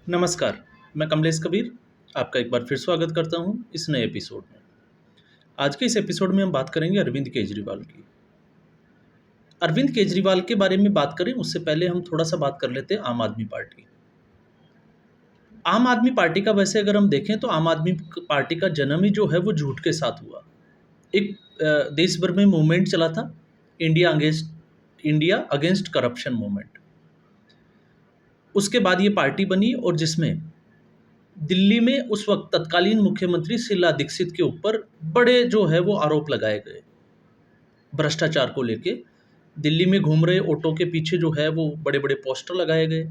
नमस्कार, मैं कमलेश कबीर आपका एक बार फिर स्वागत करता हूं इस नए एपिसोड में। आज के इस एपिसोड में हम बात करेंगे अरविंद केजरीवाल की। अरविंद केजरीवाल के बारे में बात करें उससे पहले हम थोड़ा-सा बात कर लेते हैं आम आदमी पार्टी। आम आदमी पार्टी का वैसे अगर हम देखें तो आम आदमी क पार्टी का जन्म ही जो है वो झूठ के साथ हुआ। एक देश भर में मूवमेंट चला था, इंडिया अगेंस्ट करप्शन मूवमेंट। उसके बाद ये पार्टी बनी और जिसमें दिल्ली में उस वक़्त तत्कालीन मुख्यमंत्री शीला दीक्षित के ऊपर बड़े जो है वो आरोप लगाए गए, भ्रष्टाचार को लेके। दिल्ली में घूम रहे ऑटो के पीछे जो है वो बड़े-बड़े पोस्टर लगाए गए,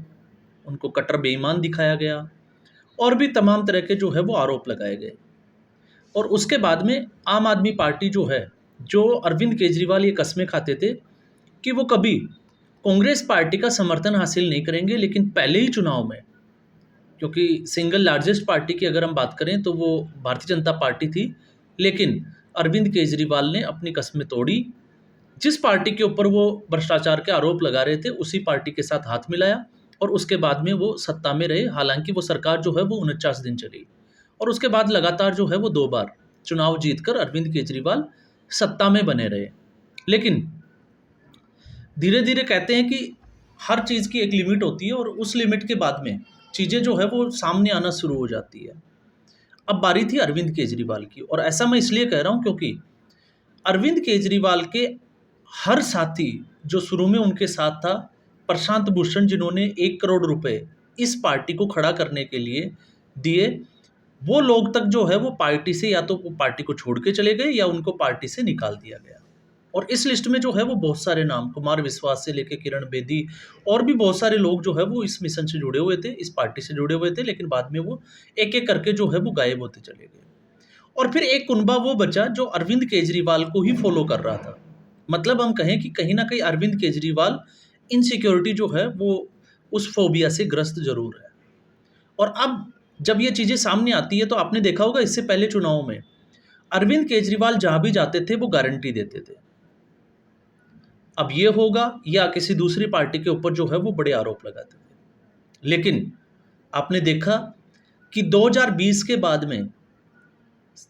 उनको कट्टर बेईमान दिखाया गया और भी तमाम तरह के जो है वो आरोप लगाए गए। और उसके बाद में आम आदमी पार्टी जो है, जो अरविंद केजरीवाल ये कस्में खाते थे कि वो कभी कांग्रेस पार्टी का समर्थन हासिल नहीं करेंगे, लेकिन पहले ही चुनाव में, क्योंकि सिंगल लार्जेस्ट पार्टी की अगर हम बात करें तो वो भारतीय जनता पार्टी थी, लेकिन अरविंद केजरीवाल ने अपनी कस्में तोड़ी। जिस पार्टी के ऊपर वो भ्रष्टाचार के आरोप लगा रहे थे, उसी पार्टी के साथ हाथ मिलाया और उसके बाद में वो सत्ता में रहे। हालाँकि वो सरकार जो है वो 49 दिन चली और उसके बाद लगातार जो है वो 2 बार चुनाव जीतकर अरविंद केजरीवाल सत्ता में बने रहे। लेकिन धीरे-धीरे कहते हैं कि हर चीज़ की एक लिमिट होती है और उस लिमिट के बाद में चीज़ें जो है वो सामने आना शुरू हो जाती है। अब बारी थी अरविंद केजरीवाल की और ऐसा मैं इसलिए कह रहा हूँ क्योंकि अरविंद केजरीवाल के हर साथी जो शुरू में उनके साथ था, प्रशांत भूषण, जिन्होंने 1 करोड़ रुपए इस पार्टी को खड़ा करने के लिए दिए, वो लोग तक जो है वो पार्टी से या तो वो पार्टी को छोड़ के चले गए या उनको पार्टी से निकाल दिया गया। और इस लिस्ट में जो है वो बहुत सारे नाम, कुमार विश्वास से लेके किरण बेदी और भी बहुत सारे लोग जो है वो इस मिशन से जुड़े हुए थे, इस पार्टी से जुड़े हुए थे, लेकिन बाद में वो एक-एक करके जो है वो गायब होते चले गए। और फिर एक कुनबा वो बचा जो अरविंद केजरीवाल को ही फ़ॉलो कर रहा था। मतलब हम कहें कि कहीं न कहीं अरविंद केजरीवाल इनसिक्योरिटी जो है वो उस फ़ोबिया से ग्रस्त ज़रूर है। और अब जब ये चीज़ें सामने आती है तो आपने देखा होगा इससे पहले चुनाव में अरविंद केजरीवाल जहाँ भी जाते थे वो गारंटी देते थे। अब ये होगा या किसी दूसरी पार्टी के ऊपर जो है वो बड़े आरोप लगाते थे। लेकिन आपने देखा कि 2020 के बाद में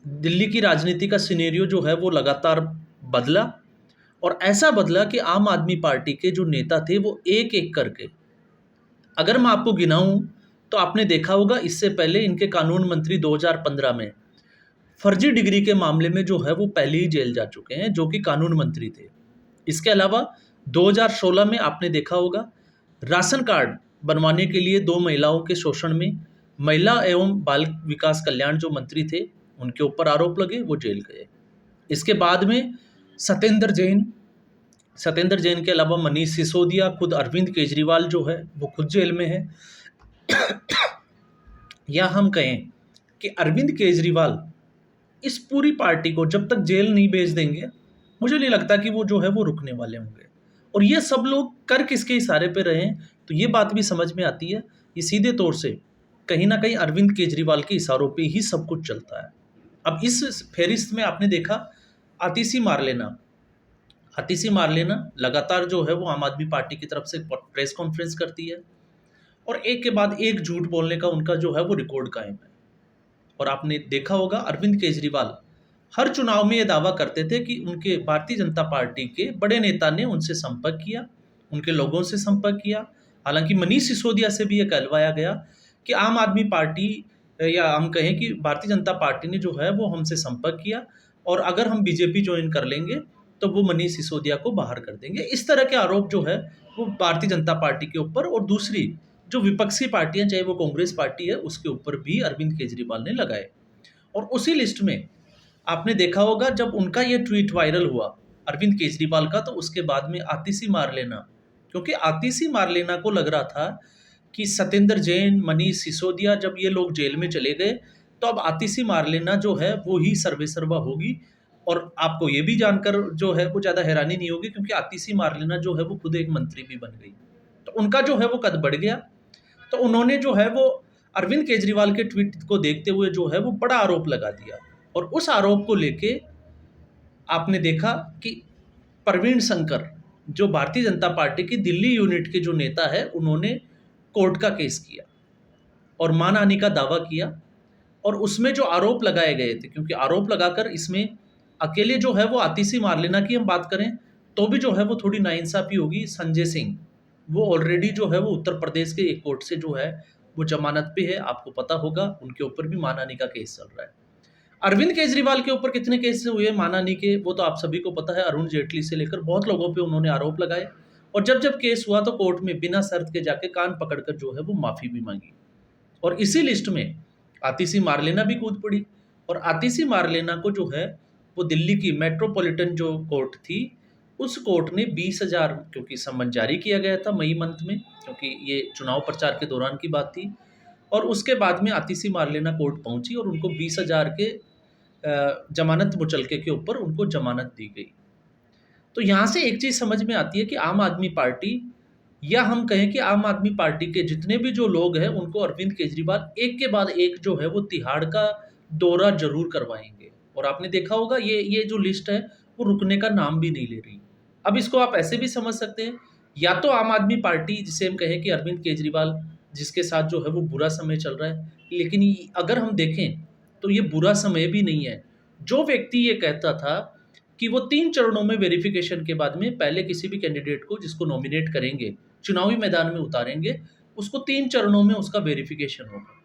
दिल्ली की राजनीति का सिनेरियो जो है वो लगातार बदला और ऐसा बदला कि आम आदमी पार्टी के जो नेता थे वो एक-एक करके, अगर मैं आपको गिनाऊँ तो आपने देखा होगा इससे पहले इनके कानून मंत्री 2015 में फर्जी डिग्री के मामले में जो है वो पहले ही जेल जा चुके हैं, जो कि कानून मंत्री थे। इसके अलावा 2016 में आपने देखा होगा राशन कार्ड बनवाने के लिए 2 महिलाओं के शोषण में महिला एवं बाल विकास कल्याण जो मंत्री थे, उनके ऊपर आरोप लगे, वो जेल गए। इसके बाद में सत्येंद्र जैन सत्येंद्र जैन के अलावा मनीष सिसोदिया, खुद अरविंद केजरीवाल जो है वो खुद जेल में है। या हम कहें कि अरविंद केजरीवाल इस पूरी पार्टी को जब तक जेल नहीं भेज देंगे, मुझे नहीं लगता कि वो जो है वो रुकने वाले होंगे। और ये सब लोग कर किसके इशारे पे रहे हैं, तो ये बात भी समझ में आती है। ये सीधे तौर से कहीं न कहीं अरविंद केजरीवाल के इशारों पे ही सब कुछ चलता है। अब इस फ़हरिस्त में आपने देखा आतिशी मारलेना आतिशी मारलेना लगातार जो है वो आम आदमी पार्टी की तरफ से प्रेस कॉन्फ्रेंस करती है और एक के बाद एक झूठ बोलने का उनका जो है वो रिकॉर्ड कायम है। और आपने देखा होगा अरविंद केजरीवाल हर चुनाव में ये दावा करते थे कि उनके भारतीय जनता पार्टी के बड़े नेता ने उनसे संपर्क किया, उनके लोगों से संपर्क किया। हालाँकि मनीष सिसोदिया से भी ये कहलवाया गया कि आम आदमी पार्टी या हम कहें कि भारतीय जनता पार्टी ने जो है वो हमसे संपर्क किया और अगर हम बीजेपी जॉइन कर लेंगे, तो वो मनीष सिसोदिया को बाहर कर देंगे। इस तरह के आरोप जो है वो भारतीय जनता पार्टी के ऊपर और दूसरी जो विपक्षी पार्टियाँ, चाहे वो कांग्रेस पार्टी है, उसके ऊपर भी अरविंद केजरीवाल ने लगाए। और उसी लिस्ट में आपने देखा होगा जब उनका ये ट्वीट वायरल हुआ अरविंद केजरीवाल का, तो उसके बाद में आतिशी मारलेना, क्योंकि आतिशी मारलेना को लग रहा था कि सत्येंद्र जैन, मनीष सिसोदिया जब ये लोग जेल में चले गए, तो अब आतिशी मारलेना जो है वो ही सर्वेसर्वा होगी। और आपको ये भी जानकर जो है वो ज़्यादा हैरानी नहीं होगी क्योंकि आतिशी मारलेना जो है वो खुद एक मंत्री भी बन गई। तो उनका जो है वो कद बढ़ गया। तो उन्होंने जो है वो अरविंद केजरीवाल के ट्वीट को देखते हुए जो है वो बड़ा आरोप लगा दिया और उस आरोप को लेके आपने देखा कि प्रवीण शंकर, जो भारतीय जनता पार्टी की दिल्ली यूनिट के जो नेता है, उन्होंने कोर्ट का केस किया और मानहानि का दावा किया, और उसमें जो आरोप लगाए गए थे, क्योंकि आरोप लगाकर इसमें अकेले जो है वो आतिशी मारलेना की हम बात करें तो भी जो है वो थोड़ी नाइंसाफ़ी होगी। संजय सिंह, वो ऑलरेडी जो है वो उत्तर प्रदेश के एक कोर्ट से जो है वो ज़मानत पे है, आपको पता होगा, उनके ऊपर भी मानहानि का केस चल रहा है। अरविंद केजरीवाल के ऊपर कितने केस हुए मानहानि के, वो तो आप सभी को पता है, अरुण जेटली से लेकर बहुत लोगों पे उन्होंने आरोप लगाए, और जब-जब केस हुआ तो कोर्ट में बिना शर्त के जाके कान पकड़कर जो है वो माफ़ी भी माँगी। और इसी लिस्ट में आतिशी मारलेना भी कूद पड़ी, और आतिशी मारलेना को जो है वो दिल्ली की मेट्रोपॉलिटन जो कोर्ट थी, उस कोर्ट ने 20,000, क्योंकि समन जारी किया गया था मई मंथ में, क्योंकि ये चुनाव प्रचार के दौरान की बात थी, और उसके बाद में आतिशी मारलेना कोर्ट पहुंची और उनको 20,000 के जमानत मुचलके के ऊपर उनको जमानत दी गई। तो यहाँ से एक चीज़ समझ में आती है कि आम आदमी पार्टी, या हम कहें कि आम आदमी पार्टी के जितने भी जो लोग हैं, उनको अरविंद केजरीवाल एक के बाद एक जो है वो तिहाड़ का दौरा ज़रूर करवाएँगे। और आपने देखा होगा ये जो लिस्ट है, वो रुकने का नाम भी नहीं ले रही। अब इसको आप ऐसे भी समझ सकते हैं, या तो आम आदमी पार्टी, जिसे हम कहें कि अरविंद केजरीवाल जिसके साथ जो है वो बुरा समय चल रहा है, लेकिन अगर हम देखें तो ये बुरा समय भी नहीं है। जो व्यक्ति ये कहता था कि वो 3 चरणों में वेरिफ़िकेशन के बाद में पहले किसी भी कैंडिडेट को जिसको नॉमिनेट करेंगे, चुनावी मैदान में उतारेंगे, उसको 3 चरणों में उसका वेरिफ़िकेशन होगा।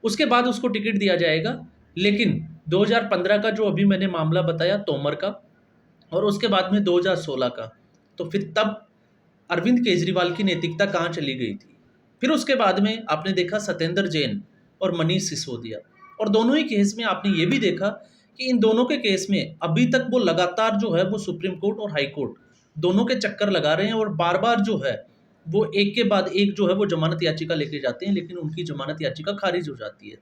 उसके बाद उसको टिकट दिया जाएगा। लेकिन 2015 का जो अभी मैंने मामला बताया तोमर का, और उसके बाद में 2016 का, तो फिर तब अरविंद केजरीवाल की नैतिकता कहाँ चली गई थी। फिर उसके बाद में आपने देखा सत्येंद्र जैन और मनीष सिसोदिया, और दोनों ही केस में आपने ये भी देखा कि इन दोनों के केस में अभी तक वो लगातार जो है वो सुप्रीम कोर्ट और हाई कोर्ट दोनों के चक्कर लगा रहे हैं, और बार-बार जो है वो एक के बाद एक जो है वो जमानत याचिका लेके जाते हैं, लेकिन उनकी जमानत याचिका खारिज हो जाती है।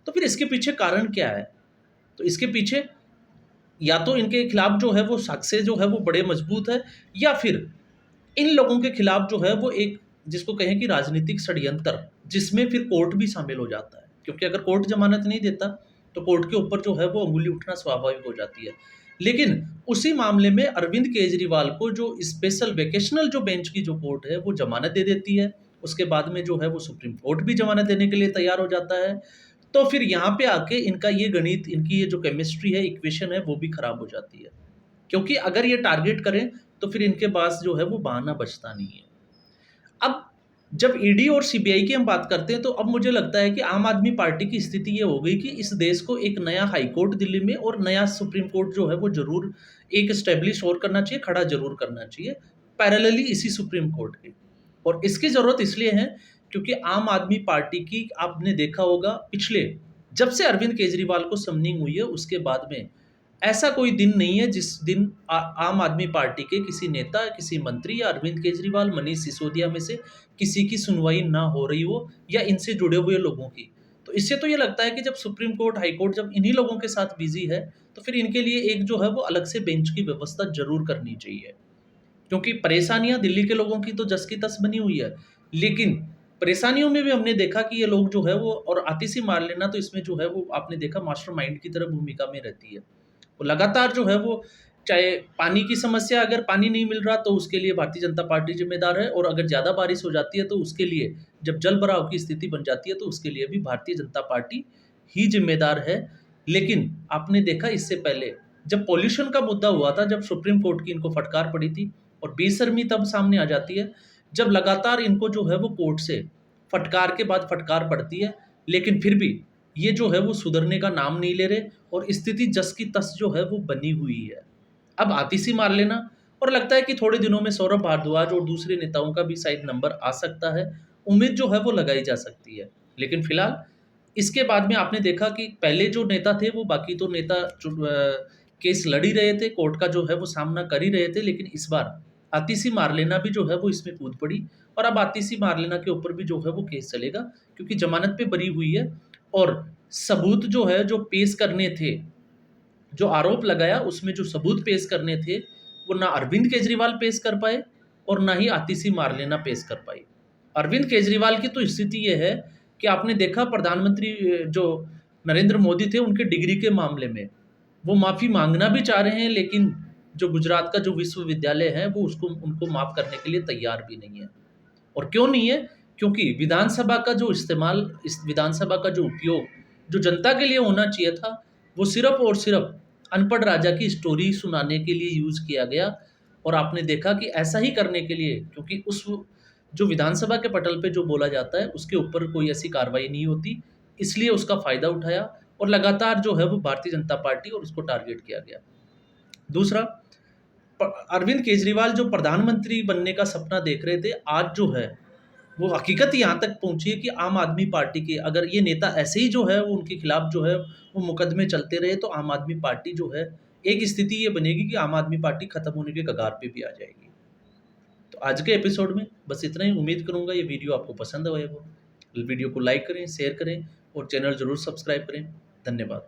तो फिर इसके पीछे कारण क्या है? तो इसके पीछे या तो इनके खिलाफ जो है वो साक्ष्य जो है वो बड़े मजबूत है, या फिर इन लोगों के खिलाफ जो है वो एक, जिसको कहें कि राजनीतिक षड्यंत्र, जिसमें फिर कोर्ट भी शामिल हो जाता है, क्योंकि अगर कोर्ट जमानत नहीं देता तो कोर्ट के ऊपर जो है वो अंगुली उठना स्वाभाविक हो जाती है। लेकिन उसी मामले में अरविंद केजरीवाल को जो स्पेशल वेकेशनल जो बेंच की जो कोर्ट है वो जमानत दे देती है, उसके बाद में जो है वो सुप्रीम कोर्ट भी जमानत देने के लिए तैयार हो जाता है। तो फिर यहाँ पे आके इनका ये गणित, इनकी ये जो केमिस्ट्री है, इक्वेशन है, वो भी खराब हो जाती है, क्योंकि अगर ये टारगेट करें तो फिर इनके पास जो है वो बहाना बचता नहीं है। अब जब ईडी और सीबीआई की हम बात करते हैं, तो अब मुझे लगता है कि आम आदमी पार्टी की स्थिति ये हो गई कि इस देश को एक नया हाई कोर्ट दिल्ली में और नया सुप्रीम कोर्ट जो है वो ज़रूर एक एस्टेब्लिश और करना चाहिए, खड़ा ज़रूर करना चाहिए, पैरेलली इसी सुप्रीम कोर्ट के। और इसकी ज़रूरत इसलिए है क्योंकि आम आदमी पार्टी की आपने देखा होगा पिछले, जब से अरविंद केजरीवाल को समनिंग हुई है उसके बाद में ऐसा कोई दिन नहीं है जिस दिन आम आदमी पार्टी के किसी नेता, किसी मंत्री या अरविंद केजरीवाल, मनीष सिसोदिया में से किसी की सुनवाई ना हो रही हो, या इनसे जुड़े हुए लोगों की। तो इससे तो ये लगता है कि जब सुप्रीम कोर्ट, हाई कोर्ट जब इन्हीं लोगों के साथ बिज़ी है, तो फिर इनके लिए एक जो है वो अलग से बेंच की व्यवस्था ज़रूर करनी चाहिए। क्योंकि परेशानियाँ दिल्ली के लोगों की तो जस की तस बनी हुई है, लेकिन परेशानियों में भी हमने देखा कि ये लोग जो है वो, और आतिशी मारलेना तो इसमें जो है वो आपने देखा मास्टरमाइंड की तरह भूमिका में रहती है। वो लगातार जो है वो, चाहे पानी की समस्या, अगर पानी नहीं मिल रहा तो उसके लिए भारतीय जनता पार्टी ज़िम्मेदार है, और अगर ज़्यादा बारिश हो जाती है तो उसके लिए, जब जल भराव की स्थिति बन जाती है तो उसके लिए भी भारतीय जनता पार्टी ही ज़िम्मेदार है। लेकिन आपने देखा इससे पहले जब पॉल्यूशन का मुद्दा हुआ था, जब सुप्रीम कोर्ट की इनको फटकार पड़ी थी, और बेशर्मी तब सामने आ जाती है जब लगातार इनको जो है वो कोर्ट से फटकार के बाद फटकार पड़ती है, लेकिन फिर भी ये जो है वो सुधरने का नाम नहीं ले रहे, और स्थिति जस की तस जो है वो बनी हुई है। अब आतिशी मारलेना, और लगता है कि थोड़े दिनों में सौरभ भारद्वाज और दूसरे नेताओं का भी शायद नंबर आ सकता है, उम्मीद जो है वो लगाई जा सकती है। लेकिन फिलहाल इसके बाद में आपने देखा कि पहले जो नेता थे वो, बाकी तो नेता केस लड़ ही रहे थे, कोर्ट का जो है वो सामना कर ही रहे थे, लेकिन इस बार आतिशी मारलेना भी जो है वो इसमें कूद पड़ी, और अब आतिशी मारलेना के ऊपर भी जो है वो केस चलेगा, क्योंकि जमानत पे बरी हुई है, और सबूत जो है जो पेश करने थे, जो आरोप लगाया उसमें जो सबूत पेश करने थे, वो ना अरविंद केजरीवाल पेश कर पाए और ना ही आतिशी मारलेना पेश कर पाई। अरविंद केजरीवाल की तो स्थिति ये है कि आपने देखा प्रधानमंत्री जो नरेंद्र मोदी थे, उनके डिग्री के मामले में वो माफ़ी मांगना भी चाह रहे हैं, लेकिन जो गुजरात का जो विश्वविद्यालय है वो उसको, उनको माफ़ करने के लिए तैयार भी नहीं है। और क्यों नहीं है? क्योंकि विधानसभा का जो इस्तेमाल, इस विधानसभा का जो उपयोग जो जनता के लिए होना चाहिए था, वो सिर्फ़ और सिर्फ़ अनपढ़ राजा की स्टोरी सुनाने के लिए यूज़ किया गया। और आपने देखा कि ऐसा ही करने के लिए, क्योंकि उस जो विधानसभा के पटल पे जो बोला जाता है, उसके ऊपर कोई ऐसी कार्रवाई नहीं होती, इसलिए उसका फ़ायदा उठाया और लगातार जो है वो भारतीय जनता पार्टी और उसको टारगेट किया गया। दूसरा, अरविंद केजरीवाल जो प्रधानमंत्री बनने का सपना देख रहे थे, आज जो है वो हकीकत यहाँ तक पहुँची है कि आम आदमी पार्टी के अगर ये नेता ऐसे ही जो है वो उनके खिलाफ जो है वो मुकदमे चलते रहे, तो आम आदमी पार्टी जो है, एक स्थिति ये बनेगी कि आम आदमी पार्टी खत्म होने के कगार पे भी आ जाएगी। तो आज के एपिसोड में बस इतना ही। उम्मीद करूँगा ये वीडियो आपको पसंद आया हो। वीडियो को लाइक करें, शेयर करें और चैनल ज़रूर सब्सक्राइब करें। धन्यवाद।